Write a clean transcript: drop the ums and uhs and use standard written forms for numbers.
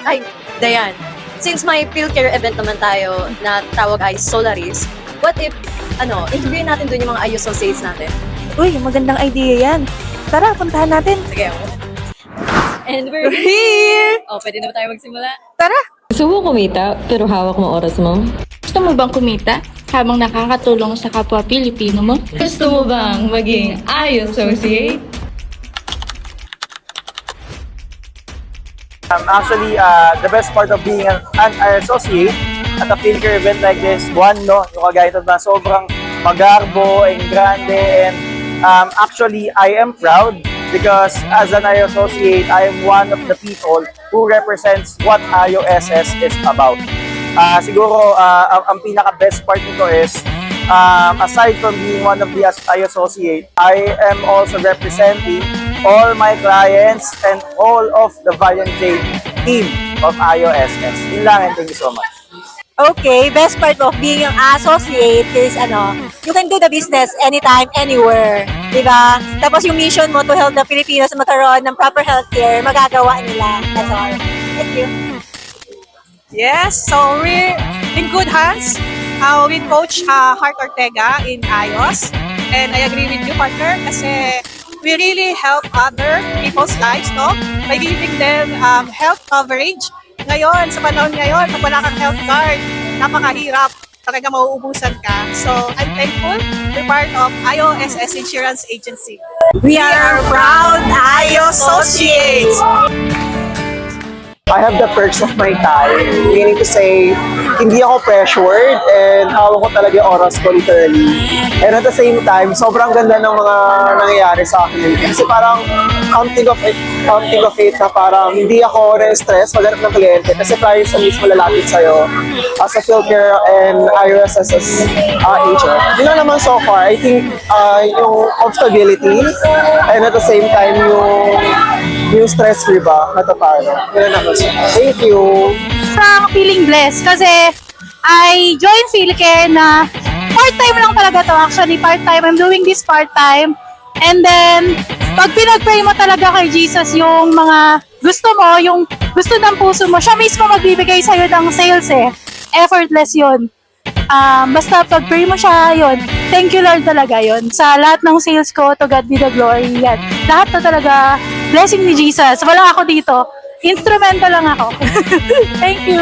Ay, Dayan. Since may field care event naman tayo na tawag ay Solaris, what if, interviewin natin dun yung mga IU associates natin? Uy, magandang idea yan. Tara, puntahan natin. Sige. And we're here! Pwede na ba tayo magsimula? Tara! Gusto mo kumita, pero hawak mo oras mo? Gusto mo bang kumita habang nakakatulong sa kapwa Pilipino mo? Gusto mo bang maging IU associate? Actually, the best part of being an associate at a field care event like this, one, no, yung kagaya ito na sobrang magarbo and grande, and actually, I am proud because as an IO associate, I am one of the people who represents what IOSS is about. Siguro, ang pinaka-best part nito is, aside from being one of the IO associate, I am also representing all my clients and all of the Valiant Jade team of IOSS. Yun lang, and thank you so much. Okay, best part of being an associate is you can do the business anytime, anywhere. Diba? Tapos yung mission mo to help the Filipinos magkaroon ng proper healthcare, magagawa nila. That's all. Thank you. Yes, so we're in good hands with Coach Hart Ortega in IOS. And I agree with you, partner, kasi we really help other people's lives, no? By giving them health coverage. Ngayon, sa panahon ngayon, pag wala kang health card, napakahirap. Talaga mauubusan ka. So, I'm thankful we're part of IOSS Insurance Agency. We are proud IO associates. I have the perks of my time, meaning to say, hindi ako pressured and hawak ko talaga yung oras ko literally. And at the same time, sobrang ganda ng mga nangyayari sa akin. Kasi parang counting of it na parang hindi ako na-stress maghanap ng kliyente kasi prior sa mismo lalapit sa'yo as a field care and IOSS as HR. Yun lang naman so far, I think yung comfortability and at the same time yung stress-free ba, natapano. Yun lang naman. Thank you. Parang feeling blessed kasi I joined PhilCare na part-time lang talaga to. Actually, part-time. I'm doing this part-time. And then, pag pinag-pray mo talaga kay Jesus yung mga gusto mo, yung gusto ng puso mo, siya mismo magbibigay sa'yo ng sales eh. Effortless yun. Basta pag-pray mo siya, yun. Thank you Lord talaga yun. Sa lahat ng sales ko, to God be the glory. Yan. Lahat to talaga blessing ni Jesus. Wala ako dito. Instrumental lang ako. Thank you.